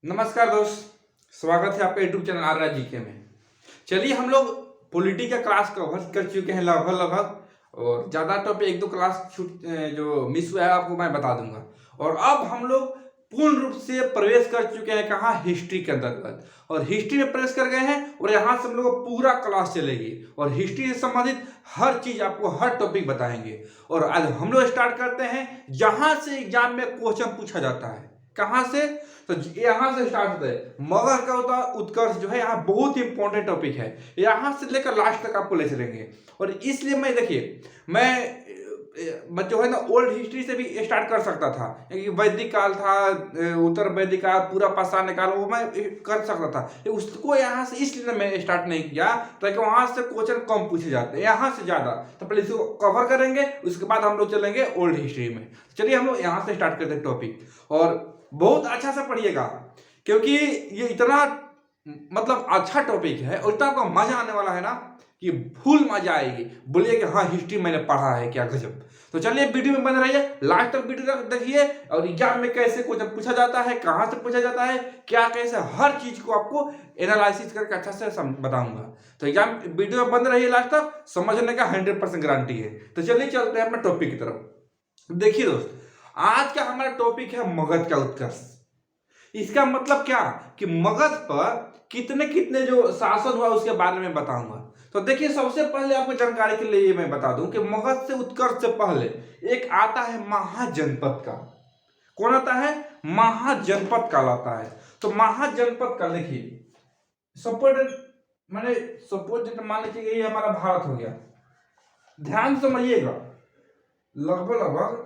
नमस्कार दोस्त, स्वागत है आपका यूट्यूब चैनल आर जी के में। चलिए हम लोग पॉलिटी का क्लास कवर कर चुके हैं लगभग और ज़्यादा टॉपिक एक दो क्लास छूट जो मिस हुआ है आपको मैं बता दूंगा। और अब हम लोग पूर्ण रूप से प्रवेश कर चुके हैं कहाँ, हिस्ट्री के अंतर्गत। और हिस्ट्री में प्रवेश कर गए हैं और यहाँ से हम लोग पूरा क्लास चलेगी और हिस्ट्री से संबंधित हर चीज आपको हर टॉपिक बताएंगे। और आज हम लोग स्टार्ट करते हैं जहां से एग्जाम में क्वेश्चन पूछा जाता है। कहां से? तो यहां से स्टार्ट होता है। मगध का उत्कर्ष जो है यहाँ बहुत ही इंपॉर्टेंट टॉपिक है, यहां से लेकर लास्ट तक आपको ले चलेंगे। और इसलिए मैं देखिए मैं जो है ना ओल्ड हिस्ट्री से भी स्टार्ट कर सकता था, क्योंकि वैदिक काल था, उत्तर वैदिक काल, पूरा पाषाण काल, वो मैं कर सकता था। उसको यहाँ से इसलिए मैं स्टार्ट नहीं किया ताकि वहां से क्वेश्चन कम पूछे जाते हैं, यहाँ से ज्यादा। तो पहले इसको कवर करेंगे, उसके बाद हम लोग चलेंगे ओल्ड हिस्ट्री में। चलिए हम लोग यहाँ से स्टार्ट करते हैं टॉपिक, और बहुत अच्छा से पढ़िएगा क्योंकि ये इतना मतलब अच्छा टॉपिक है और इतना आपको मजा आने वाला है ना कि फुल मजा आएगी। बोलिए कि हाँ हिस्ट्री मैंने पढ़ा है, क्या गजब। तो चलिए वीडियो में बने रहिए, लास्ट तक वीडियो देखिए। और एग्जाम में कैसे क्वेश्चन पूछा जाता है, कहाँ से पूछा जाता है, क्या कैसे, हर चीज को आपको एनालिसिस करके अच्छा से बताऊंगा। तो एग्जाम वीडियो में बंद रहिए, लास्ट तक समझने का 100% गारंटी है। तो चलिए चलते हैं अपने टॉपिक की तरफ। देखिए दोस्त, आज का हमारा टॉपिक है मगध का उत्कर्ष। इसका मतलब क्या कि मगध पर कितने कितने जो शासन हुआ उसके बारे में बताऊंगा। तो देखिए सबसे पहले आपको जानकारी के लिए मैं बता दूं कि मगध से उत्कर्ष से पहले एक आता है महाजनपद काल। कौन आता है? महाजनपद काल आता है। तो महाजनपद काल देखिए, सपोज मान लीजिए ये हमारा भारत हो गया। ध्यान समझिएगा, लगभग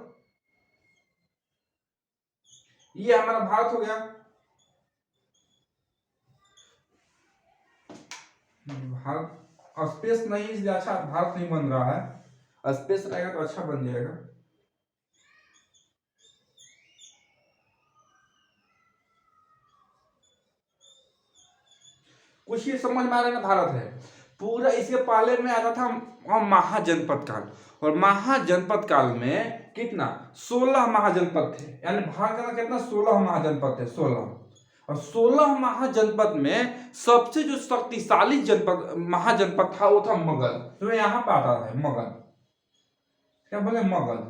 ये हमारा भारत हो गया। भारत स्पेस नहीं, इसलिए अच्छा भारत नहीं बन रहा है। स्पेस रहेगा तो अच्छा बन जाएगा। कुछ ये समझ में आ रहा है ना, भारत है पूरा। इसके पहले में आता था महाजनपद काल, और महाजनपद काल में कितना 16 महाजनपद थे। यानी भारत का कितना 16 महाजनपद थे, 16। और 16 महाजनपद में सबसे जो शक्तिशाली जनपद महाजनपद था वो था मगध। तो यहाँ पे आता है मगध, क्या बोले मगध।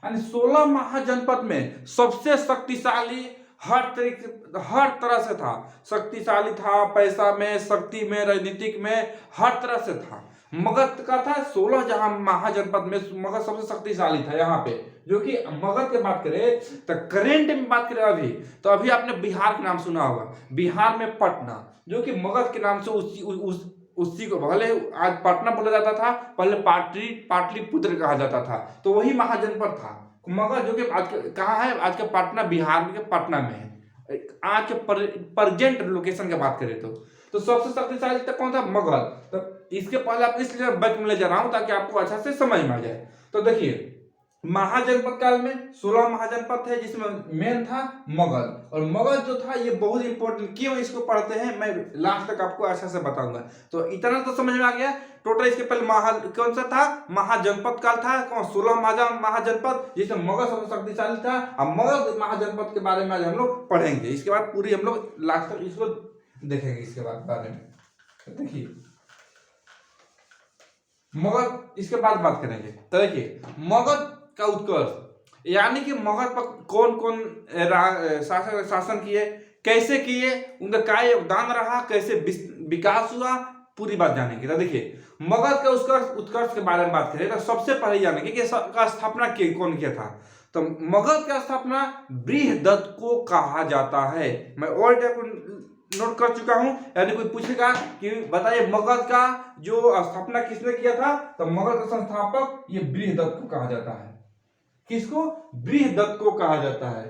यानी 16 महाजनपद में सबसे शक्तिशाली हर तरीके हर तरह से था। शक्तिशाली था, पैसा में, शक्ति में, राजनीतिक में, हर तरह से था। मगध का था 16 जहां महाजनपद में मगध सबसे शक्तिशाली था। यहाँ पे जो कि मगध की बात करें तो करेंट में बात करें अभी, तो अभी आपने बिहार का नाम सुना होगा। बिहार में पटना जो कि मगध के नाम से उसी को भले आज पटना बोला जाता था, पहले पाटलिपुत्र कहा जाता था। तो वही महाजनपद था मगध, जो कि आज कहाँ है? आज के पटना, बिहार के पटना में है। आज के प्रेजेंट लोकेशन की बात करें तो सबसे शक्तिशाली तक कौन था? मगध। तो इसके पहले आप इसलिए बैक में ले जा रहा हूं ताकि आपको अच्छा से समझ में आ जाए। तो देखिए महाजनपद काल में 16 महाजनपद थे, जिसमें मेन था मगध। और मगध जो था ये बहुत इंपॉर्टेंट, क्यों इसको पढ़ते हैं मैं लास्ट तक आपको अच्छा से बताऊंगा। तो इतना तो समझ में आ गया। टोटल इसके पहले कौन सा था? महाजनपद काल था। कौन? 16 महाजनपद, जिसमें मगध सबसे शक्तिशाली था। अब मगध महाजनपद के बारे में आज हम लोग पढ़ेंगे। इसके बाद पूरी हम लोग लास्ट तक इसको देखेंगे। इसके बाद बारे में देखिए मगध, इसके बाद बात करेंगे। तो देखिए मगध का उत्कर्ष, यानी कि मगध पर कौन कौन शासन किए, कैसे किए, उनका क्या योगदान रहा, कैसे विकास हुआ, पूरी बात जानेंगे। तो देखिए मगध का उत्कर्ष के बारे में बात करें तो सबसे पहले जानेंगे कि का स्थापना कौन किया था। तो मगध का स्थापना बृहदत्त को कहा जाता है। मैं ऑलरेडी नोट कर चुका हूं। यानी कोई पूछेगा कि बताइए मगध का जो स्थापना किसने किया था, तो मगध का संस्थापक ये बृहदत्त को कहा जाता है। किसको? बृहदत्त को कहा जाता है।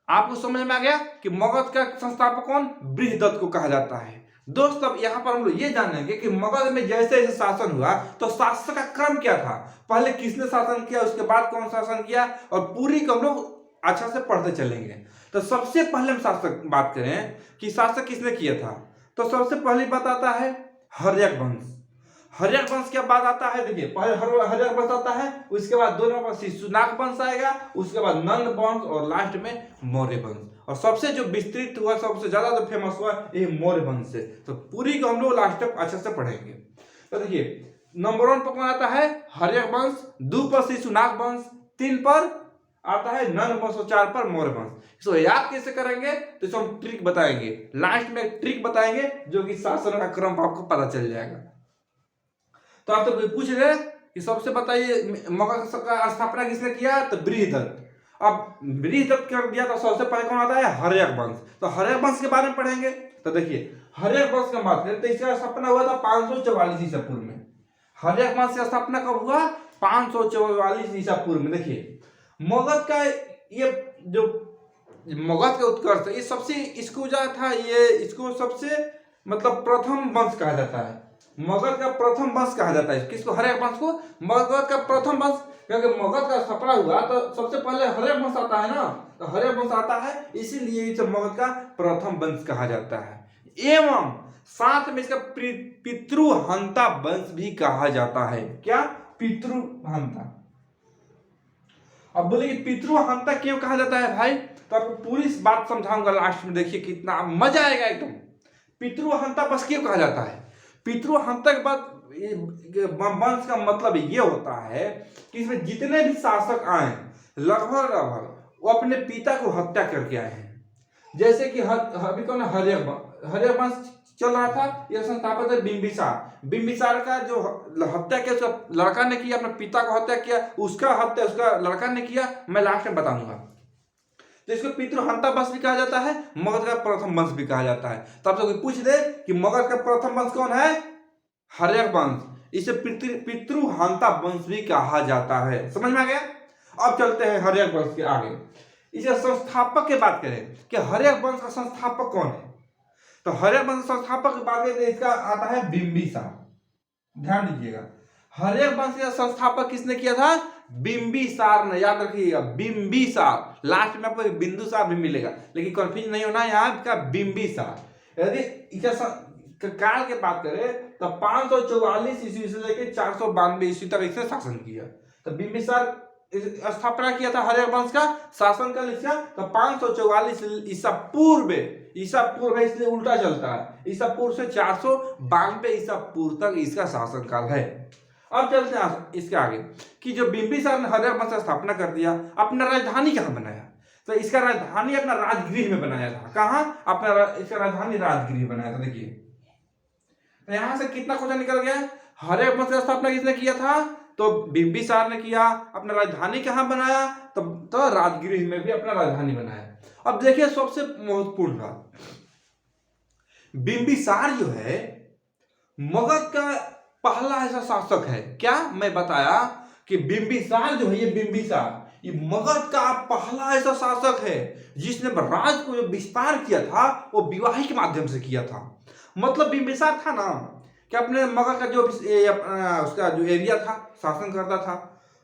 आपको समझ में आ गया कि मगध का संस्थापक कौन? बृहदत्त को कहा जाता है। दोस्त अब यहां पर हम लोग ये जानेंगे कि मगध में जैसे जैसे शासन हुआ तो शासन का क्रम क्या था, पहले किसने शासन किया, उसके बाद कौन शासन किया, और पूरी को हम लोग अच्छा से पढ़ते चलेंगे। तो सबसे पहले हम शासक बात करें कि शासक किसने किया था, तो सबसे पहली बात आता है हर्यक वंश। हर्यक वंश के बाद आता है, देखिए पहले हर्यक वंश आता है, उसके बाद 2 नंबर शिशुनाग वंश आएगा, उसके बाद नंद वंश और लास्ट में मौर्य वंश। और सबसे जो विस्तृत हुआ, सबसे ज्यादा जो फेमस हुआ ये मौर्य वंश से। तो पूरी को हम लोग लास्ट तक अच्छे से पढ़ेंगे। तो देखिए नंबर 1 पर कौन आता है? हर्यक वंश, 2 पर शिशुनाग वंश, 3 पर आता है नंद वंश और 4 पर मौर्य वंश। इसको याद कैसे करेंगे तो इसको हम ट्रिक बताएंगे, लास्ट में एक ट्रिक बताएंगे जो कि शासन का क्रम आपको पता चल जाएगा। तो आप तो कोई पूछ रहे कि सबसे बताइए मगध का स्थापना किसने किया? तो बृहदत्त। अब बृहदत्त कर दिया तो सबसे पहले कौन आता है? हर्यक वंश। तो हर्यक वंश के बारे में पढ़ेंगे। तो देखिए हर्यक वंश का बात करें तो इसका स्थापना हुआ था 544 ईसा पूर्व में। हर्यक वंश की स्थापना कब हुआ? 544 ईसा पूर्व में। देखिए मगध का ये जो मगध का उत्कर्ष ये सबसे इसको जो था ये इसको सबसे मतलब प्रथम वंश कहा जाता है। मगध का प्रथम वंश कहा जाता है किसको? हर्यक वंश को मगध का प्रथम वंश, क्योंकि मगध का स्थापना हुआ तो सबसे पहले हर्यक वंश आता है ना, तो हर्यक वंश आता है इसीलिए इसे मगध का प्रथम वंश कहा जाता है। एवं साथ में इसका पितृहंता वंश भी कहा जाता है। क्या? पितृहंता। अब बोले कि पितृहंता क्यों कहा जाता है भाई? तो आपको पूरी बात समझाऊंगा लास्ट में, देखिए कितना मजा आएगा एकदम। पितृहंता बस क्यों कहा जाता है? पितृहंता के बाद वंश का मतलब ये होता है कि इसमें जितने भी शासक आए लगभग वो अपने पिता को हत्या करके आए हैं। जैसे कि अभी कौन हर्यक वंश चल रहा था, यह संस्थापक है बिंबिसार। बिंबिसार का जो हत्या किया उसका लड़का ने किया, अपने पिता को हत्या किया, उसका हत्या उसका लड़का ने किया, मैं लास्ट में बताऊंगा। तो इसको पितृहंता वंश भी कहा जाता है, मगध का प्रथम वंश भी कहा जाता है। तो आप लोग पूछ दे कि मगध का प्रथम वंश कौन है? हर्यक वंश। इसे पितृहंता वंश भी कहा जाता है। समझ में आ गया? अब चलते हैं हर्यक वंश के आगे। इसे संस्थापक की बात करें कि हर्यक वंश का संस्थापक कौन है, तो हर्यक वंश संस्थापक की बात करें तो इसका आता है बिंबिसार। ध्यान दीजिएगा, हर्यक वंश का संस्थापक किसने किया था? बिंबिसार ने। याद रखिएगा बिंबिसार, लास्ट में आपको बिंदुसार भी मिलेगा, लेकिन कंफ्यूज नहीं होना, यहाँ का बिंबिसार। यदि इसका काल की बात करें तो 544 ईस्वी से लेकर 492 ईस्वी तक इसने शासन किया। तो बिंबिसार स्थापना किया था हर्यक वंश का, शासन काल इसका तो 544 ईसा पूर्व है, इसलिए उल्टा चलता है। ईसा पूर्व से 492 ईसा पूर्व तक इसका शासन काल है। अब चलते हैं इसके आगे कि जो बिंबिसार ने हर्यक वंश का स्थापना कर दिया, अपना राजधानी कहाँ बनाया? तो इसका राजधानी अपना राजगृह में बनाया था। कहाँ? इसका राजधानी राजगृह बनाया था। देखिए तो यहां से कितना क्वेश्चन निकल गया? हर्यक वंश का स्थापना किसने किया था? तो बिंबिसार ने किया। अपना राजधानी कहाँ बनाया? तो राजगृह में भी अपना राजधानी बनाया। अब देखिए सबसे महत्वपूर्ण बात, बिंबिसार जो है मगध का पहला ऐसा शासक है। क्या मैं बताया कि बिंबिसार जो है ये मगध का पहला ऐसा शासक है जिसने राज को जो विस्तार किया था वो विवाह के माध्यम से किया था। मतलब बिंबिसार था ना कि अपने मगध का जो उसका जो एरिया था शासन करता था,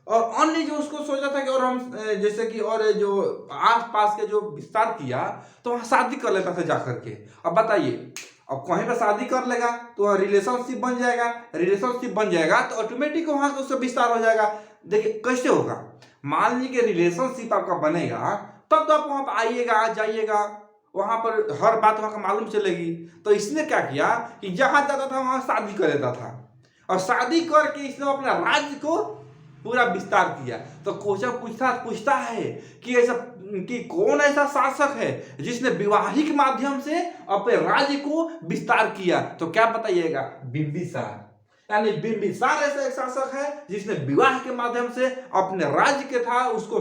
और अन्य जो उसको सोचा था कि और हम जैसे कि और जो आस पास के जो विस्तार किया तो वहां शादी कर लेता था जाकर के। अब बताइए, अब कहीं पर शादी कर लेगा तो रिलेशनशिप बन जाएगा तो ऑटोमेटिक वहां से उसका विस्तार हो जाएगा। देखिए कैसे होगा, मान लीजिए रिलेशनशिप आपका बनेगा तब तो आप वहां पर आइएगा जाइएगा, वहां पर हर बात वहां का मालूम चलेगी। तो इसने क्या किया कि जहां जाता था वहां शादी कर लेता था, और शादी करके इसने अपना राज्य को पूरा विस्तार किया। तो क्वेश्चन पूछता है कि ऐसा कि कौन ऐसा शासक है जिसने विवाहिक माध्यम से अपने राज्य को विस्तार किया? तो क्या बताइएगा? बिंबिसार। यानी बिंबिसार ऐसा एक शासक है जिसने विवाह के माध्यम से अपने राज्य के था उसको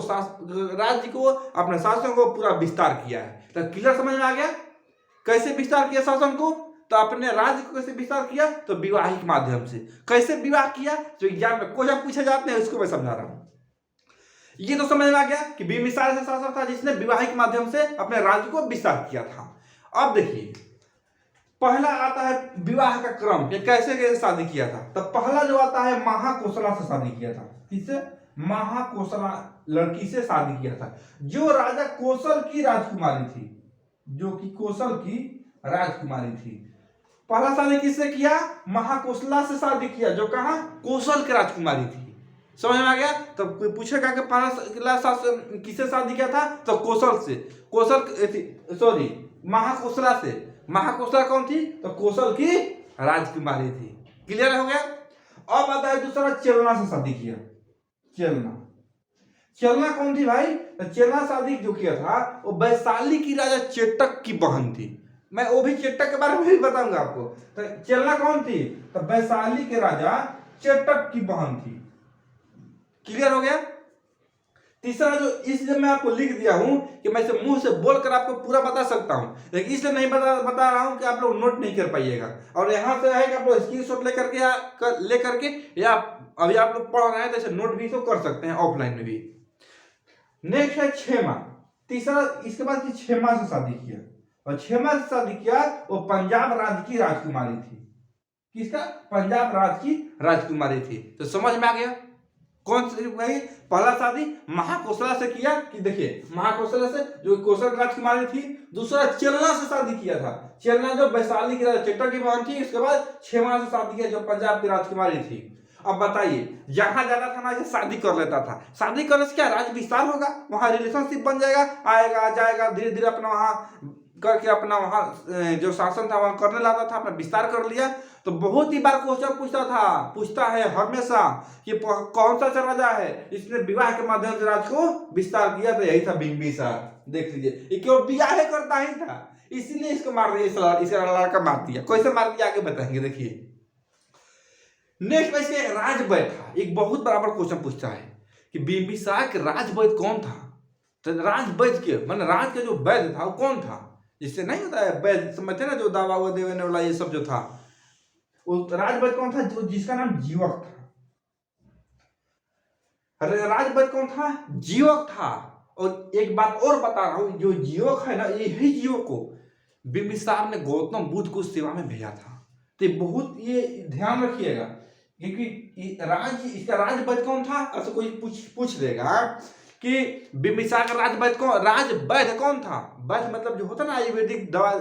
राज्य को अपने शासन को पूरा विस्तार किया है। तो क्लियर समझ में आ गया कैसे विस्तार किया शासन को? तो अपने राज्य को कैसे विस्तार किया? तो विवाहिक माध्यम से। कैसे विवाह किया? जो एग्जाम में क्वेश्चन पूछे जाते हैं उसको मैं समझा रहा हूं। ये तो समझ में आ गया कि बिंबिसार ऐसा शासक था जिसने विवाहिक माध्यम से अपने राज्य को विस्तार किया था। अब देखिए पहला आता है विवाह का क्रम, कैसे शादी किया था। तो पहला जो आता है महाकोशला से शादी किया था। किससे? महाकोशला लड़की से शादी किया था जो राजा कौशल की राजकुमारी थी, जो कि कौशल की राजकुमारी थी। पहला शादी किससे किया? महाकोशला से शादी किया, जो कहा कोशल की राजकुमारी थी। समझ में आ गया? तो पूछेगा कि पहला किससे शादी किया था? तो कोशल से, कोशल सॉरी महाकोशला से। महाकोशला कौन थी? तो कोशल की राजकुमारी थी। क्लियर हो गया? अब आता है दूसरा, चेलना से शादी किया। चेलना, चेलना कौन थी भाई? तो चेलना शादी जो किया था वो वैशाली की राजा चेटक की बहन थी। मैं वो भी चेटक के बारे में भी बताऊंगा आपको। तो चेलना कौन थी? तो वैशाली के राजा चेटक की बहन थी। क्लियर हो गया? तीसरा जो इसलिए मैं आपको लिख दिया हूं कि मैं इसे मुंह से बोलकर आपको पूरा बता सकता हूं, लेकिन इसलिए नहीं बता रहा हूं कि आप लोग नोट नहीं कर पाइएगा। और यहां से है कि आप लोग स्क्रीनशॉट लेकर के या अभी आप लोग पढ़ रहे हैं तो इसे नोट भी तो कर सकते हैं ऑफलाइन में भी। नेक्स्ट है छेमा। तीसरा इसके बाद की छेमा से शादी किया, और छेमा से शादी किया वो पंजाब राज्य की राजकुमारी थी। किसका? पंजाब राज्य की राजकुमारी थी। तो समझ में आ गया कौन सी भाई? पहला शादी महाकोशला से किया, कि देखिए महाकोशला से जो कोशल राजकुमारी थी। दूसरा चेलना से शादी किया था, चेलना जो वैशाली की राजा चेटक की बहन थी। इसके बाद छेमा से शादी किया जो पंजाब की राजकुमारी थी। अब बताइए, जहां जाता था ना ऐसे शादी कर लेता था। शादी करने से क्या राज्य विस्तार होगा, वहां रिलेशनशिप बन जाएगा, आएगा जाएगा, धीरे धीरे अपना वहां करके अपना वहां जो शासन था वहां करने लगा था, अपना विस्तार कर लिया। तो बहुत ही बार क्वेश्चन पूछता है हमेशा कि कौन सा राजा है इसने विवाह के माध्यम से राज्य को विस्तार किया? तो यही था बिंबिसार। देख लीजिए, ये केवल विवाह करता ही था, इसीलिए इसको मार दिया, इसे लड़का मार दिया। कैसे मार दिया आगे बताएंगे। देखिए नेक्स्ट इसके राजवैद्य था। एक बहुत बराबर क्वेश्चन पूछता है कि बिंबिसार के राजवैद्य कौन था? तो राजवैद्य के मतलब राज का जो वैद्य था वो कौन था? जिससे नहीं होता है वैद्य, समझते ना, जो दावा देने वाला ये सब जो था, वो राजवैद्य कौन था? जो जिसका नाम जीवक था। अरे राजवैद्य कौन था? जीवक था। और एक बात और बता रहा हूं, जो जीवक है ना, यही जीवक को बिंबिसार ने गौतम बुद्ध को सेवा में भेजा था। तो बहुत ये ध्यान रखिएगा, क्योंकि इसका राजवैद्य कौन था? ऐसा कोई पूछ देगा कि बिंबिसार का राजवैद्य कौन था? वैद्य मतलब जो होता ना आयुर्वेदिक दवा,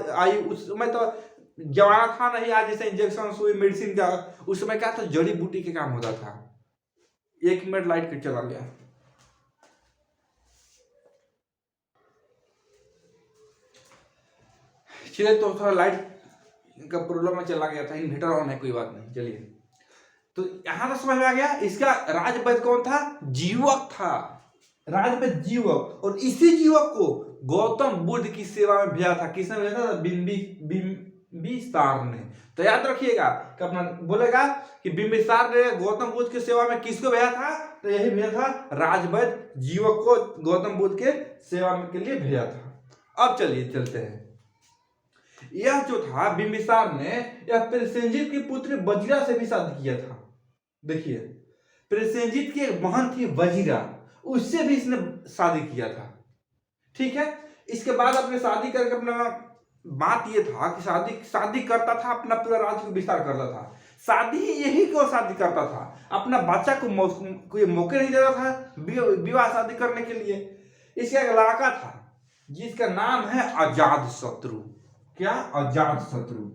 उस समय तो जमाना था नहीं आज जैसे इंजेक्शन सुई मेडिसिन का। उस समय क्या था, जड़ी बूटी के काम होता था। 1 मिनट लाइट कट चला गया। चलिए, तो थोड़ा लाइट का प्रॉब्लम में चला गया था, इन्वर्टर ऑन है, कोई बात नहीं। चलिए, तो यहां तो समझ में आ गया इसका राजवैद्य कौन था? जीवक था, राजवैद्य जीवक। और इसी जीवक को गौतम बुद्ध की सेवा में भेजा था। किसने भेजा था? बिंबिसार ने। तो याद रखिएगा कि अपना बोलेगा कि बिंबिसार ने गौतम बुद्ध की सेवा में किसको भेजा था? तो यही भेजा था, राजवैद्य जीवक को गौतम बुद्ध के सेवा के लिए भेजा था। अब चलिए चलते हैं। यह जो था बिंबिसार ने, यह प्रसेनजीत की पुत्री वजीरा से भी शादी किया था। देखिए, प्रसेनजीत की एक बहन थी वजीरा, उससे भी इसने शादी किया था। ठीक है, इसके बाद अपने शादी करके अपना बात ये था कि शादी करता था, अपना पूरा राज्य को विस्तार करता था। शादी यही क्यों शादी करता था? अपना बच्चा को कोई मौके नहीं देता था विवाह शादी करने के लिए। इसका एक लड़का था जिसका नाम है अजातशत्रु। क्या? अजातशत्रु।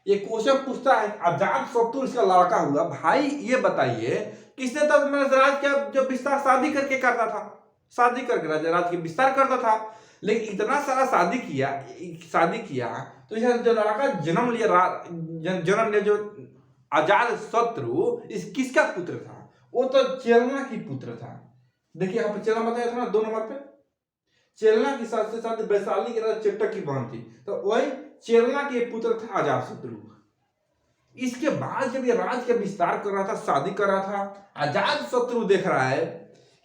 ये क्वेश्चन पूछता है, अजातशत्रु इसका लड़का हुआ। भाई ये बताइए, किसने तो राज्य का जो विस्तार शादी करके करता था, शादी करके राज्य के विस्तार करता था। लेकिन इतना सारा शादी किया तो जो लड़का जन्म लिया जो अजातशत्रु, इस किसका पुत्र था? वो तो चेलना की पुत्र था। देखिए यहाँ पे चेलना बताया था ना 2 नंबर पे, चेलना की साथ वैशाली के राजा चेटक की बहन थी। तो वही चेलना के पुत्र था अजातशत्रु। इसके बाद जब ये राज्य का विस्तार कर रहा था, शादी कर रहा था, अजातशत्रु देख रहा है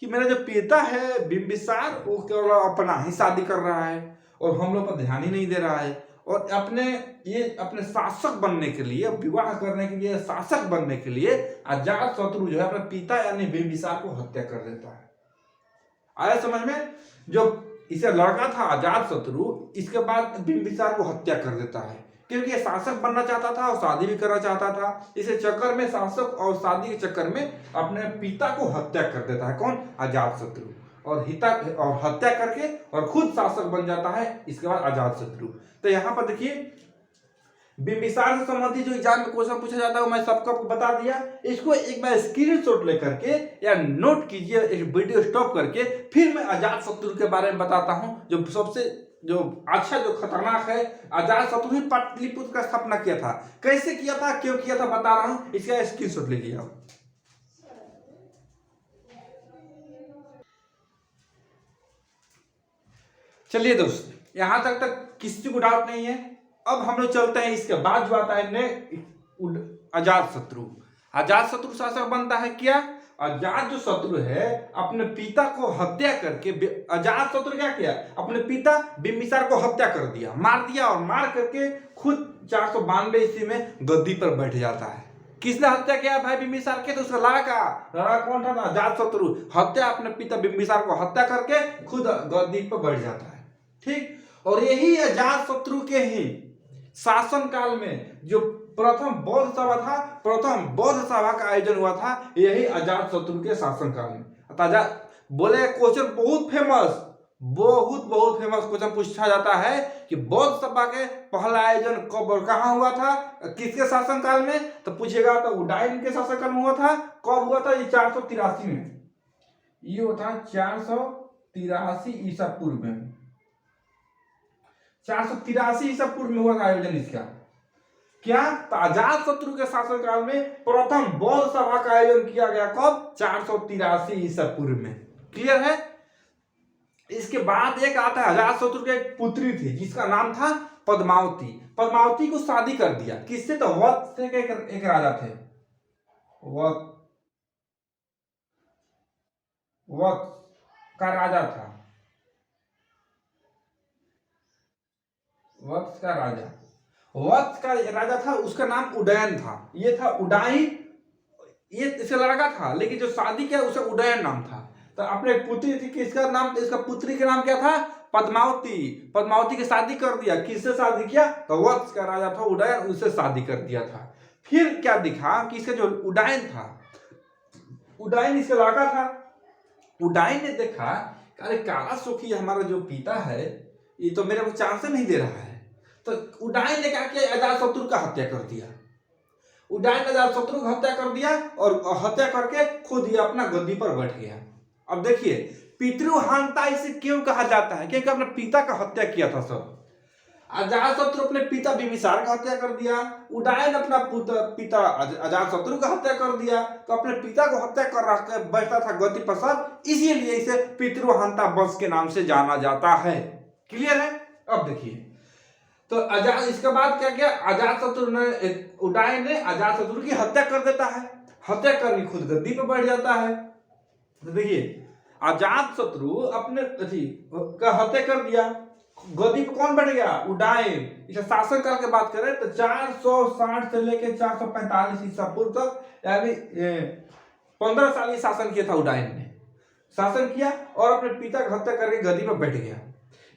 कि मेरा जो पिता है बिंबिसार, वो केवल अपना ही शादी कर रहा है और हम लोग पर ध्यान ही नहीं दे रहा है। और अपने शासक बनने के लिए, विवाह करने के लिए, शासक बनने के लिए अजातशत्रु जो है अपने पिता यानी बिंबिसार को हत्या कर देता है। आया समझ में? जो इसे लड़का था अजातशत्रु, इसके बाद बिंबिसार को हत्या कर देता है, क्योंकि ये शासक बनना चाहता था और शादी भी करना चाहता था। इसे चक्कर में, शासक और शादी के चक्कर में अपने पिता को हत्या कर देता है। कौन? अजातशत्रु। और हत्या करके और खुद शासक बन जाता है। इसके बाद अजातशत्रु। तो यहाँ पर देखिए बिंबिसार से संबंधित जो एग्जाम में क्वेश्चन पूछा जाता है वो मैं सबको बता दिया। इसको एक बार स्क्रीनशॉट लेकर के या नोट कीजिए, एक वीडियो स्टॉप करके, फिर मैं अजातशत्रु के बारे में बताता हूं जो सबसे जो अच्छा जो खतरनाक है। अजातशत्रु ही पाटलिपुत्र का स्थापना किया था। कैसे किया था, क्यों किया था, बता रहा हूं, इसका स्क्रीनशॉट ले लिया। चलिए दोस्त, यहां तक किसी को डाउट नहीं है। अब हम लोग चलते हैं इसके बाद जो आता है अजातशत्रु। अजातशत्रु शासक बनता है क्या? अजात जो शत्रु है अपने पिता को हत्या करके, अजातशत्रु क्या किया, अपने पिता बिंबिसार को हत्या कर दिया, मार दिया, और मार करके खुद 492 ईस्वी में गद्दी पर बैठ जाता है। किसने हत्या किया भाई बिंबिसार के? तो उसका लड़का कौन था? अजातशत्रु। हत्या अपने पिता बिंबिसार को हत्या करके खुद गद्दी पर बैठ जाता है। ठीक, और यही अजातशत्रु के ही शासन काल में जो प्रथम बौद्ध सभा था, प्रथम बौद्ध सभा का आयोजन हुआ था, यही अजातशत्रु के शासन काल में। बोले क्वेश्चन बहुत फेमस क्वेश्चन पूछा जाता है कि बौद्ध सभा के पहला आयोजन कब और कहां हुआ था, किसके शासन काल में? तो पूछेगा तो उडाइन के शासन काल में हुआ था। कब हुआ था? ये 483 में। ये हुआ था 483 ईसा पूर्व में। 483 ईसा पूर्व में हुआ आयोजन इसका। क्या? तो अजातशत्रु के शासनकाल में प्रथम बौद्ध सभा का आयोजन किया गया। कब? 483 ईसा पूर्व में। क्लियर है? इसके बाद एक आता है, अजातशत्रु की एक पुत्री थी जिसका नाम था पद्मावती। पद्मावती को शादी कर दिया। किससे? तो वत्स से एक राजा थे, वत्स का राजा था, वत्स का राजा था। उसका नाम उदयन था। ये था उडाइन, ये इसका लड़का था, लेकिन जो शादी किया उसका उदयन नाम था। तो अपने पुत्री थी, किसका नाम? इसका पुत्री का नाम क्या था? पद्मावती। पद्मावती की शादी कर दिया। किससे शादी किया? तो वत्स का राजा था उदयन, उससे शादी कर दिया था। फिर क्या दिखा कि इसका जो उदयन था, उदयन इसका लड़का था। उदयन ने देखा अरे काला सुखी हमारा जो पिता है ये तो मेरे को चांस नहीं दे रहा है। तो उदयन ने क्या किया? अजातशत्रु का हत्या कर दिया। उदयन ने अजातशत्रु का हत्या कर दिया और हत्या करके खुद ही अपना गद्दी पर बैठ गया। अब देखिए पितृहंता इसे क्यों कहा जाता है? क्योंकि अपने पिता का हत्या किया था सब। अजातशत्रु अपने पिता बिंबिसार का हत्या कर दिया, उदयन अपना पिता अजातशत्रु का हत्या कर दिया। तो अपने पिता को हत्या कर बैठा था गद्दी पर सब, इसीलिए इसे पितृहंता वंश के नाम से जाना जाता है। क्लियर है? अब देखिए तो इसके बाद क्या किया? अजातशत्रु ने, उदयन ने अजातशत्रु की हत्या कर देता है। हत्या करके खुद गद्दी पर बैठ जाता है। तो देखिए अजातशत्रु अपने का हत्या कर दिया, गद्दी पर कौन बैठ गया? उदयन। इसे शासन काल की बात करें तो 460 से लेकर 445 ईसा पूर्व तक, यानी 15 साल ये शासन किया था। उदयन ने शासन किया और अपने पिता की हत्या करके गद्दी पर बैठ गया।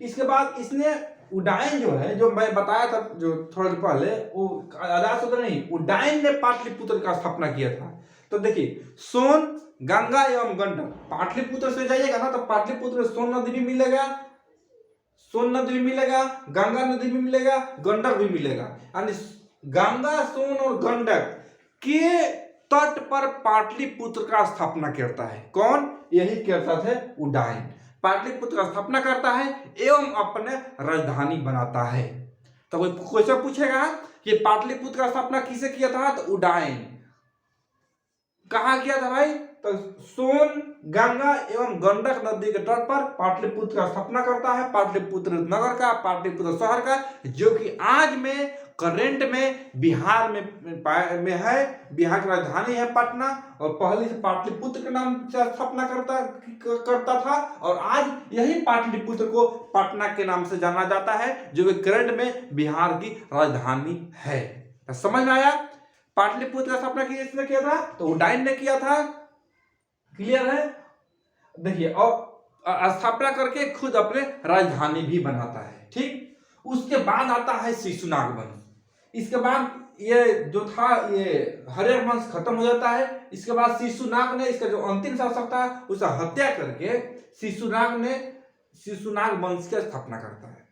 इसके बाद इसने उदयन जो है, जो मैं बताया था जो थोड़ा देर पहले, वो अजातशत्रु नहीं, उदयन ने पाटलिपुत्र का स्थापना किया था। तो देखिए सोन, गंगा एवं गंडक, पाटलिपुत्र से जाइएगा ना तो पाटलिपुत्र में सोन नदी भी मिलेगा, गंगा नदी भी मिलेगा, गंडक भी मिलेगा। यानी गंगा, सोन और गंडक के तट पर पाटलिपुत्र का स्थापना करता है। कौन? यही करता थे उदयन। पाटलिपुत्र का स्थापना करता है एवं अपने राजधानी बनाता है। तो कोई क्वेश्चन पूछेगा कि पाटलिपुत्र का स्थापना किसे किया था? तो उदयन। कहां किया था भाई? तो सोन, गंगा एवं गंडक नदी के तट पर पाटलिपुत्र का स्थापना करता है। पाटलिपुत्र नगर का, पाटलिपुत्र शहर का, जो कि आज में करेंट में बिहार में है। बिहार की राजधानी है पटना, और पहले से पाटलिपुत्र के नाम से स्थापना करता था, और आज यही पाटलिपुत्र को पटना के नाम से जाना जाता है, जो कि करेंट में बिहार की राजधानी है। समझ में आया? पाटलिपुत्र का स्थापना किसने किया था? तो उदयन ने किया था। क्लियर है? देखिए, और स्थापना करके खुद अपने राजधानी भी बनाता है। ठीक, उसके बाद आता है शिशुनाग वंश। इसके बाद ये जो था ये हर्यक वंश खत्म हो जाता है। इसके बाद शिशुनाग ने, इसका जो अंतिम शासक था, उसका हत्या करके शिशुनाग वंश की स्थापना करता है।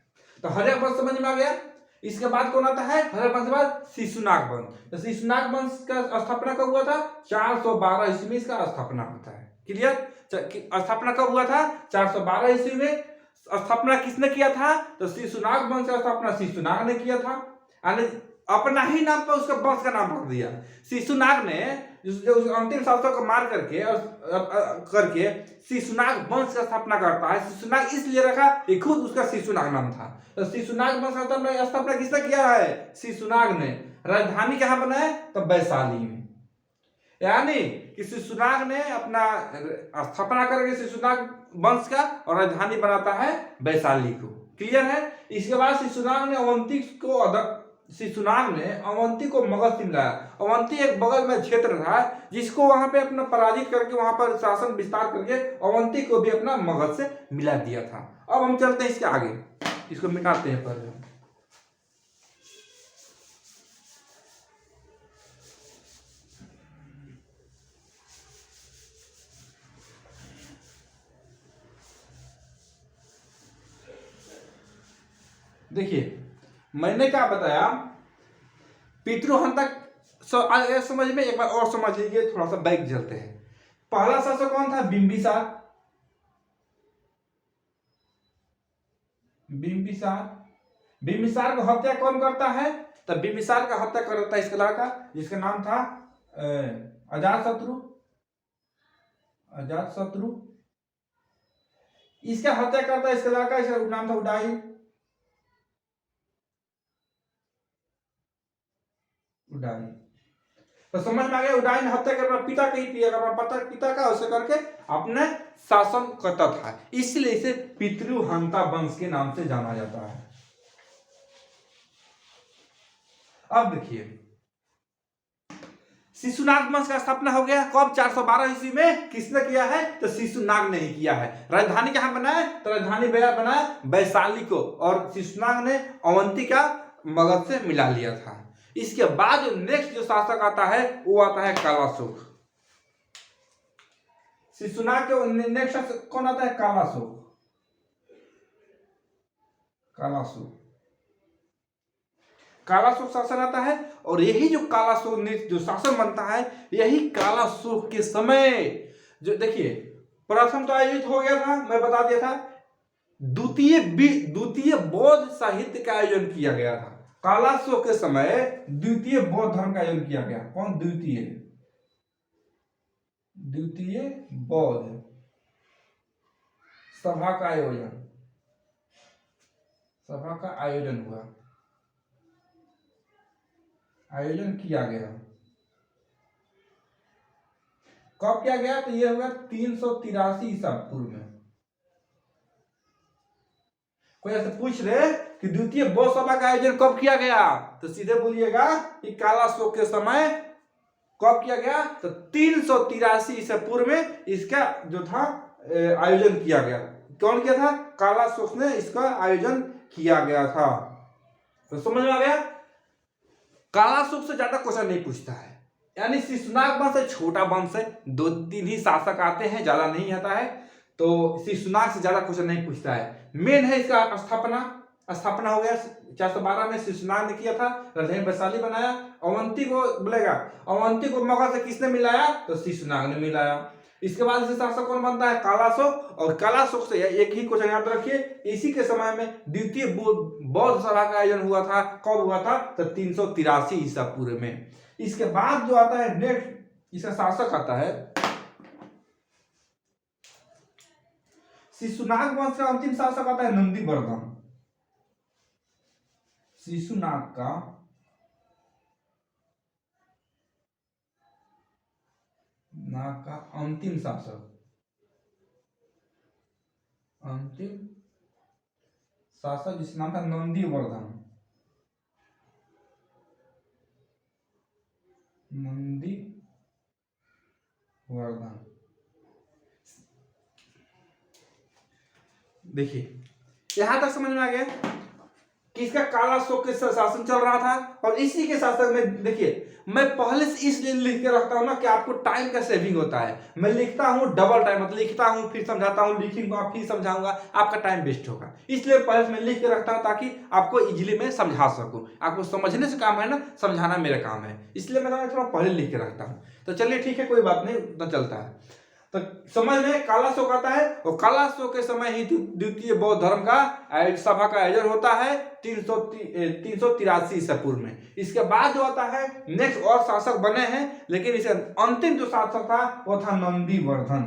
तो हर्यक वंश समझ में आ गया। इसके बाद कौन आता है? हर्यक वंश के बाद शिशुनाग वंश। तो शिशुनाग वंश का स्थापना कब हुआ था? 412 ईस्वी में इसका स्थापना होता है। क्लियर? स्थापना कब हुआ था? 412 ईस्वी में। स्थापना किसने किया था? तो शिशुनाग वंश का स्थापना शिशुनाग ने किया था। अपना ही नाम पर उसका वंश का नाम रख दिया। शिशुनाग ने जो अंतिम शासक को मार करके शिशुनाग वंश का स्थापना करता है। शिशुनाग इसलिए रखा कि खुद उसका शिशुनाग नाम था। तो शिशुनाग वंश का स्थापना किसने किया है? शिशुनाग ने। राजधानी कहाँ बनाया? तो वैशाली में। यानी कि शिशुनाग ने अपना स्थापना करके शिशुनाग वंश का और राजधानी बनाता है वैशाली को। क्लियर है? इसके बाद शिशुनाग ने अवंती को मगध से मिलाया। अवंती एक बगल में क्षेत्र था जिसको वहां पे अपना पराजित करके वहां पर शासन विस्तार करके अवंती को भी अपना मगध से मिला दिया था। अब हम चलते हैं इसके आगे, इसको मिटाते हैं पहले। देखिए मैंने क्या बताया, पितृहंतक समझ में एक बार और समझ लीजिए, थोड़ा सा बैक चलते हैं। पहला शासक कौन था? बिंबिसार। बिंबिसार को हत्या कौन करता है? तो बिंबिसार का हत्या करता है इसका लड़का जिसका नाम था अजातशत्रु। इसका हत्या करता है इसका लड़का, इसका नाम था उदयन। तो समझ में आ गया, उदयन हत्या कर पिता का ही पिता का उसे करके अपने शासन करता था, इसलिए इसे पितृहंता वंश के नाम से जाना जाता है। अब देखिए शिशुनाग वंश का स्थापना हो गया कब? 412 ईस्वी में। किसने किया है? तो शिशुनाग ने ही किया है। राजधानी कहां बनाया? तो राजधानी बनाया वैशाली को, और शिशुनाग ने अवंती का मगध से मिला लिया था। इसके बाद जो नेक्स्ट जो शासक आता है वो आता है कालाशोक। शिशुनाग के नेक्स्ट कौन आता है? कालाशोक शासन आता है। और यही जो कालाशोक जो शासन बनता है, यही कालाशोक के समय जो देखिए प्रथम तो आयोजित हो गया था, मैं बता दिया था। द्वितीय बौद्ध साहित्य का आयोजन किया गया था। कालाशोक के समय द्वितीय बौद्ध धर्म का आयोजन किया गया। कौन? द्वितीय बौद्ध सभा का आयोजन हुआ, आयोजन किया गया। कब किया गया? तो यह हुआ 383 ईसा पूर्व में। कोई ऐसे पूछ रहे कि द्वितीय बौद्ध सभा का आयोजन कब किया गया, तो सीधे बोलिएगा कि कालाशोक के समय कब किया गया? तो 383 ईसा पूर्व में इसका जो था आयोजन किया गया। कौन किया था? कालाशोक ने इसका आयोजन किया गया था। तो समझ में आ गया, कालाशोक से ज्यादा क्वेश्चन नहीं पूछता है। यानी शिशुनाग वंश छोटा वंश है, 2-3 ही शासक आते हैं, ज्यादा नहीं आता है। तो शिशुनाग से ज्यादा क्वेश्चन नहीं पूछता है। मेन है इसका स्थापना हो गया 412 में शिशुनाग ने किया था। राजधानी वैशाली बनाया। अवंती को बोलेगा, अवंती को मगध से किसने मिलाया? तो शिशुनाग ने मिलाया। इसके बाद से शासक कौन बनता है? कालाशोक। और कालाशोक से एक ही क्वेश्चन याद रखिए, इसी के समय में द्वितीय बौद्ध सभा का आयोजन हुआ था। कब हुआ था? तो 383 ईसा पूर्व में। इसके बाद जो आता है नेक्स्ट इसका शासक आता है शिशुनाग वंश का अंतिम शासक आता है नंदीवर्धन। शिशुनाग का अंतिम शासक जिसका नाम था नंदीवर्धन। देखिए यहां तक समझ में आ गया। किसका, काला अशोक के शासन चल रहा था। और इसी के शासक में देखिए, मैं पहले से इसलिए लिख के रखता हूं ना कि आपको टाइम का सेविंग होता है। मैं लिखता हूं डबल टाइम, मतलब लिखता हूं फिर समझाता हूं, लिखूंगा फिर समझाऊंगा, आपका टाइम वेस्ट होगा। इसलिए पहले से मैं लिख के रखता हूं ताकि आपको इजीली मैं समझा सकूं। आपको समझने से काम है ना, समझाना मेरा काम है, इसलिए मैं थोड़ा पहले लिख के रखता हूं। तो चलिए ठीक है, कोई बात नहीं, उतना चलता है। तो समय में काला अशोक आता है, और काला अशोक के समय ही द्वितीय बौद्ध धर्म का सभा का आयोजन होता है 383 ईसा पूर्व में। इसके बाद जो आता है नेक्स्ट और शासक बने हैं, लेकिन इसे अंतिम जो शासक था वो था नंदीवर्धन।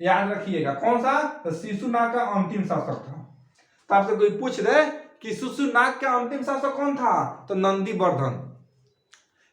याद रखिएगा कौन सा, तो शिशुनाग का अंतिम शासक था। तो आपसे कोई पूछ दे कि शिशुनाग का अंतिम शासक कौन था, तो नंदीवर्धन।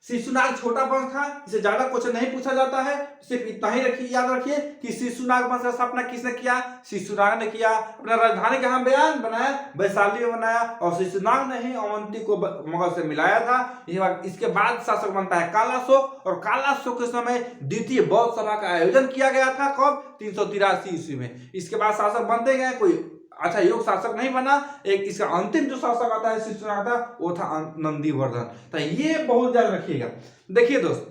शिशुनाग छोटा वंश था, इसे ज्यादा क्वेश्चन नहीं पूछा जाता है, सिर्फ इतना ही रखिए, याद रखिए कि शिशुनाग वंश का स्थापना किसने किया, शिशुनाग ने किया। अपना राजधानी कहां बयान बनाया, वैशाली में बनाया, और शिशुनाग ने ही अवंती को मगध से मिलाया था। इसके बाद शासक बनता है काला अशोक, और काला अशोक के समय द्वितीय बौद्ध सभा का आयोजन किया गया था, कब, 383 ईस्वी में। इसके बाद शासक बनते गए, कोई अच्छा योग शासक नहीं बना। एक इसका अंतिम जो शासक आता है शिशुनाग था, वो था नंदीवर्धन। तो ये बहुत याद रखिएगा। देखिए दोस्त,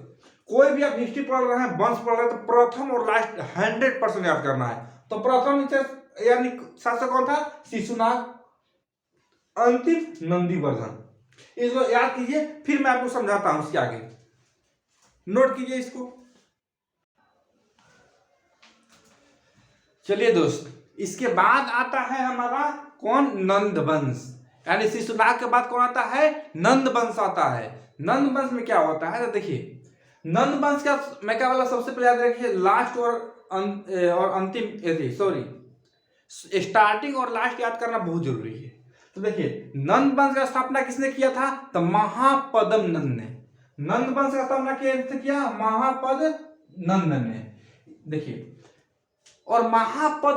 कोई भी आप हिस्ट्री पढ़ रहे हैं, वंश पढ़ रहे हैं, तो प्रथम और लास्ट 100% याद करना है। तो प्रथम यानी शासक कौन था, शिशुनाग, अंतिम नंदीवर्धन। इसको याद कीजिए, फिर मैं आपको समझाता हूं उसके आगे, नोट कीजिए इसको। चलिए दोस्त, इसके बाद आता है हमारा कौन, नंद वंश। यानी शिशुनाग के बाद कौन आता है, नंद वंश आता है। नंद वंश में क्या होता है, तो देखिए नंद वंश का मैं क्या बोला, सबसे पहले याद रखिए लास्ट और अंतिम, सॉरी, स्टार्टिंग और लास्ट याद करना बहुत जरूरी है। तो देखिए नंद वंश का स्थापना किसने किया था, तो महापद्म नंद ने। नंद वंश का स्थापना किया महापद नंद ने। देखिए, और महापद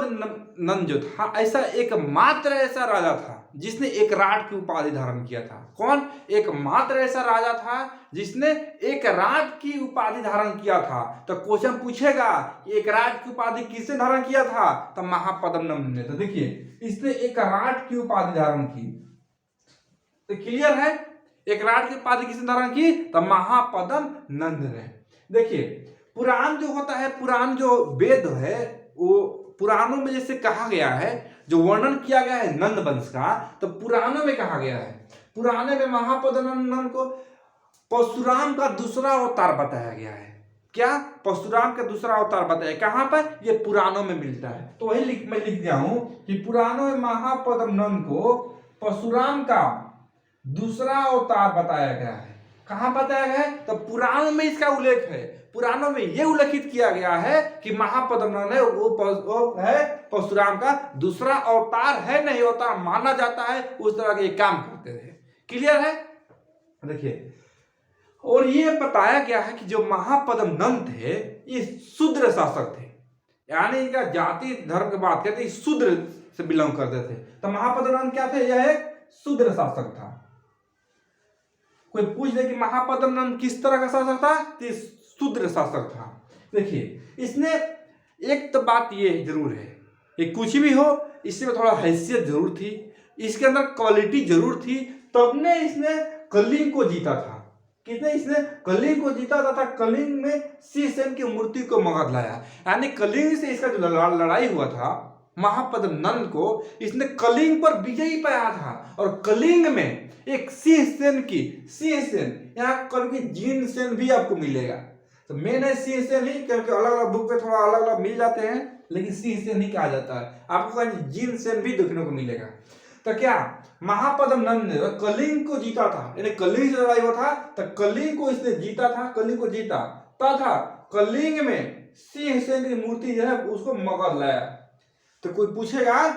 नंद जो था, ऐसा एकमात्र ऐसा राजा था जिसने एक राट की उपाधि धारण किया था। कौन, एक मात्र ऐसा राजा था जिसने एक राट की उपाधि धारण किया था। तो क्वेश्चन पूछेगा एक राट की उपाधि किसने धारण किया था, तो महापद्म नंद ने। तो देखिए इसने एक राट की उपाधि धारण की। तो क्लियर है, एक राट की उपाधि किसने धारण की, तो महापद्म नंद ने। देखिए पुराण जो होता है, पुराण जो वेद है, वो पुराणों में जैसे कहा गया है, जो वर्णन किया गया है नंद वंश का, तो पुराणों में कहा गया है, पुराने में महापद्म नंद को परशुराम का दूसरा अवतार बताया गया है। क्या, परशुराम का दूसरा अवतार बताया, कहां पर, ये पुराणों में मिलता है। तो वही मैं लिख दिया हूं कि पुराणों में महापद्म नंद को परशुराम का दूसरा अवतार बताया गया है। कहां बताया गया है, तो पुराणों में इसका उल्लेख है। पुराणों में यह उल्लेखित किया गया है कि महापद्म नंद है वो है परशुराम का दूसरा अवतार है, नहीं अवतार माना जाता है, उस तरह के काम करते थे। क्लियर है, देखिए। और ये बताया गया है कि जो महापद्म नंद थे ये शूद्र शासक थे, यानी इनका जाति धर्म की बात करते शूद्र से बिलोंग करते थे। तो महापद्म नंद क्या थे, यह एक शूद्र शासक था। कोई पूछ दे कि महापद्म नंद किस तरह का शासक था, तो शूद्र शासक था। देखिए इसने एक तो बात ये जरूर है, ये कुछ भी हो इसमें थोड़ा हैसियत जरूर थी, इसके अंदर क्वालिटी जरूर थी, तब ने इसने कलिंग को जीता था। किसने, इसने कलिंग को जीता था। कलिंग में शीशसेन की मूर्ति को मगध लाया, यानी कलिंग से इसका जो लड़ाई हुआ था महापद्म नंद को, इसने कलिंग पर विजयी पाया था। और कलिंग में एक शीशसेन की, शीशसेन यहाँ कभी जिनसेन भी आपको मिलेगा, तो मेन है शीशसेन ही, क्योंकि अलग अलग बुक पे थोड़ा अलग अलग मिल जाते हैं, लेकिन शीशसेन ही कहा जाता है। आपको जिनसेन भी देखने को मिलेगा। तो क्या महापद्म नंद ने कलिंग को जीता था, यानी कलिंग से लड़ाई हुआ था, तो कलिंग को इसने जीता था, कलिंग को जीता तथा कलिंग में शीशसेन की मूर्ति जो है उसको मगध लाया। तो कोई पूछेगा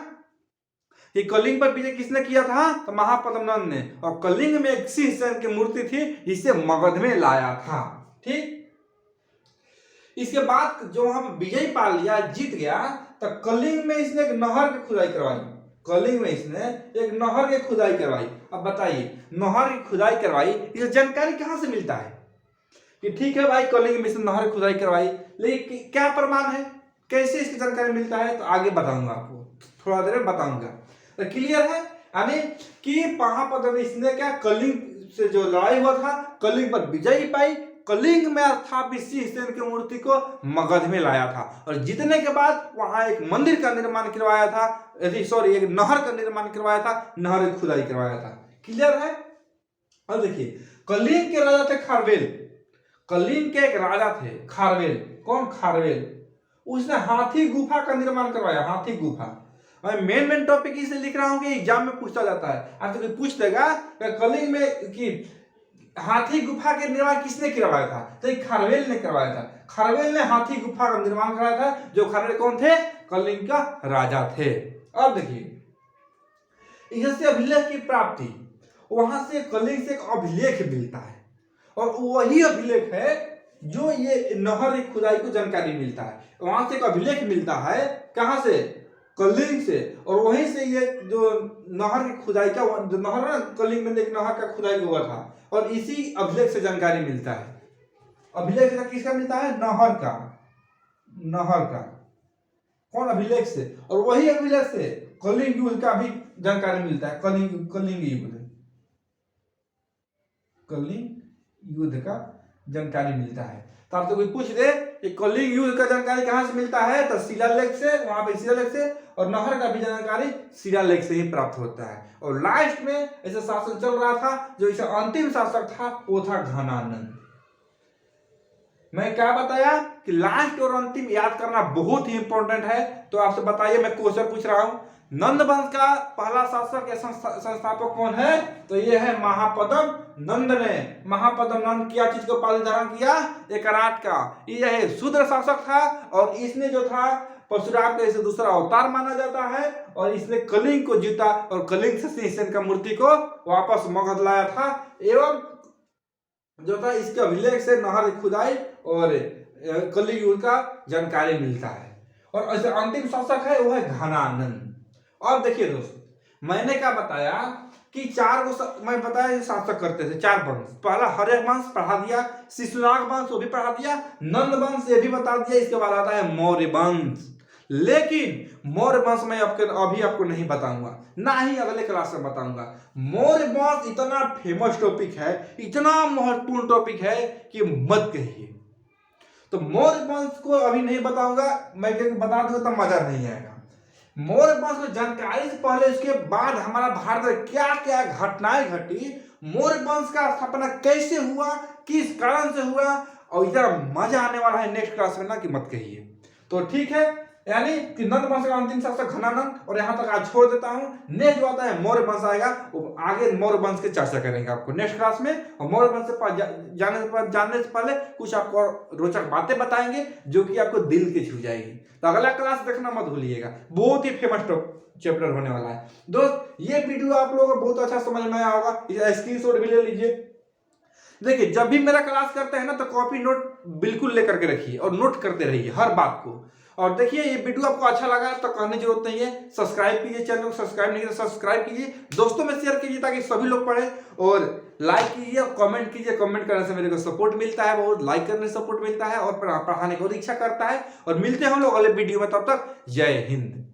कि कलिंग पर विजय किसने किया था, तो महापद्म नंद ने, और कलिंग में एक शीशसेन की मूर्ति थी जिसे मगध में लाया था। ठीक, इसके बाद जो वहां विजय पा लिया, जीत गया, तो कलिंग में इसने एक नहर की खुदाई करवाई। कलिंग में इसने एक नहर की खुदाई करवाई। अब बताइए नहर की खुदाई करवाई, ये जानकारी कहां से मिलता है कि ठीक है भाई कलिंग में इसने नहर की खुदाई करवाई, लेकिन क्या प्रमाण है, कैसे इसकी जानकारी मिलता है, तो आगे बताऊंगा आपको, थोड़ा देर में बताऊंगा। तो क्लियर है, यानी कि महापद्म इसने क्या कलिंग से जो लड़ाई हुआ था, कलिंग पर विजयी पाई, कलिंग में स्थापित सिंहसेन की मूर्ति को मगध में लाया था और जीतने के बाद वहां एक मंदिर का निर्माण करवाया था, सॉरी एक नहर का निर्माण करवाया था, नहर की खुदाई करवाया था। क्लियर है। और देखिए कलिंग के राजा थे खारवेल, कलिंग के एक राजा थे खारवेल। कौन? खारवेल। उसने हाथी गुफा का निर्माण करवाया, हाथी गुफा। मैं मेन टॉपिक इसलिए लिख रहा हूं कि एग्जाम में पूछा जाता है। आपसे कोई पूछ देगा कलिंग में कि हाथी गुफा के निर्माण किसने करवाया था, तो खारवेल ने करवाया था। खारवेल ने हाथी गुफा का निर्माण कराया था। जो खारवेल कौन थे? कलिंग का राजा थे। अब देखिए इससे अभिलेख की प्राप्ति, वहां से कलिंग से एक अभिलेख मिलता है और वही अभिलेख है जो ये नहर की खुदाई को जानकारी मिलता है। वहां से एक अभिलेख मिलता है, कहां से? कलिंग से। और वहीं से ये जो नहर की खुदाई का जो नहर है, कलिंग में एक नहर का खुदाई हुआ था और इसी अभिलेख से जानकारी मिलता है। अभिलेख का किसका मिलता है? नहर का, नहर का। कौन? अभिलेख से। और वही अभिलेख से कलिंग युद्ध का भी जानकारी मिलता है। कलिंग युद्ध, कलिंग युद्ध का जानकारी मिलता है। तो आपसे कोई पूछ दे कि कलिंग युद्ध का जानकारी कहां से मिलता है, तो शिलालेख से, वहां पे शिलालेख से, और नहर का भी जानकारी शिलालेख से ही प्राप्त होता है। और लास्ट में ऐसा शासन चल रहा था, जो इसे अंतिम शासक था वो था घनानंद। मैं क्या बताया कि लास्ट और अंतिम याद करना बहुत ही इंपॉर्टेंट है। तो आपसे बताइए, मैं क्वेश्चन पूछ रहा हूं, नंद वंश का पहला शासक या संस्थापक कौन है? तो ये है महापद्म नंद ने। महापद्म नंद क्या चीज को पालन धारण किया? एक राट का। यह शूद्र शासक था और इसने जो था परशुराम का इसे दूसरा अवतार माना जाता है और इसने कलिंग को जीता और कलिंग से सिंहसेन का मूर्ति को वापस मगध लाया था। एवं जो था इसके अभिलेख से नहर की खुदाई और कलिंग युद्ध का जानकारी मिलता है। और ऐसे अंतिम शासक है वो है घनानंद। और देखिए दोस्तों, मैंने क्या बताया कि चार वो मैं बताया शासक करते थे, चार वंश। पहला हर्य वंश पढ़ा दिया, शिशुनाग वंश वो भी पढ़ा दिया, नंद वंश ये भी बता दिया। इसके बाद आता है मौर्य वंश। लेकिन मौर्य वंश मैं अभी आपको नहीं बताऊंगा, ना ही अगले क्लास में बताऊंगा। मौर्य वंश इतना फेमस टॉपिक है, इतना महत्वपूर्ण टॉपिक है कि मत कहिए। तो मौर्य वंश को अभी नहीं बताऊंगा, मैं बता दूंगा तो मजा नहीं आएगा। मौर्य वंश की जानकारी से पहले, इसके बाद हमारा भारत में क्या क्या घटनाएं घटी, मौर्य वंश का स्थापना कैसे हुआ, किस कारण से हुआ, और इतना मजा आने वाला है नेक्स्ट क्लास में ना कि मत कहिए। तो ठीक है, यानी कि नंद वंश का अंतिम शासक घनानंद, और यहाँ तक आज छोड़ देता हूँ। नेक्स्ट जो आता है मौर्य वंश आएगा, वो आगे मौर्य वंश की चर्चा करेंगे आपको नेक्स्ट क्लास में। और मौर्य वंश से जानने से पहले कुछ आपको रोचक बातें बताएंगे जो कि आपको दिल के छू जाएगी। तो अगला क्लास देखना मत भूलिएगा, बहुत ही फेमस चैप्टर होने वाला है दोस्त। ये वीडियो आप लोगों को बहुत अच्छा समझ में आया होगा, इसे स्क्रीनशॉट भी ले लीजिए। देखिए जब भी मेरा क्लास करते हैं ना, तो कॉपी नोट बिल्कुल लेकर के रखिए और नोट करते रहिए हर बात को। और देखिए ये वीडियो आपको अच्छा लगा तो कहने की जरूरत नहीं है, सब्सक्राइब कीजिए, चैनल को सब्सक्राइब नहीं किया सब्सक्राइब कीजिए, दोस्तों में शेयर कीजिए ताकि सभी लोग पढ़ें, और लाइक कीजिए और कमेंट कीजिए। कमेंट करने से मेरे को सपोर्ट मिलता है, बहुत लाइक करने से सपोर्ट मिलता है और पढ़ाने को इच्छा करता है। और मिलते हैं हम लोग अगले वीडियो में, तब तक जय हिंद।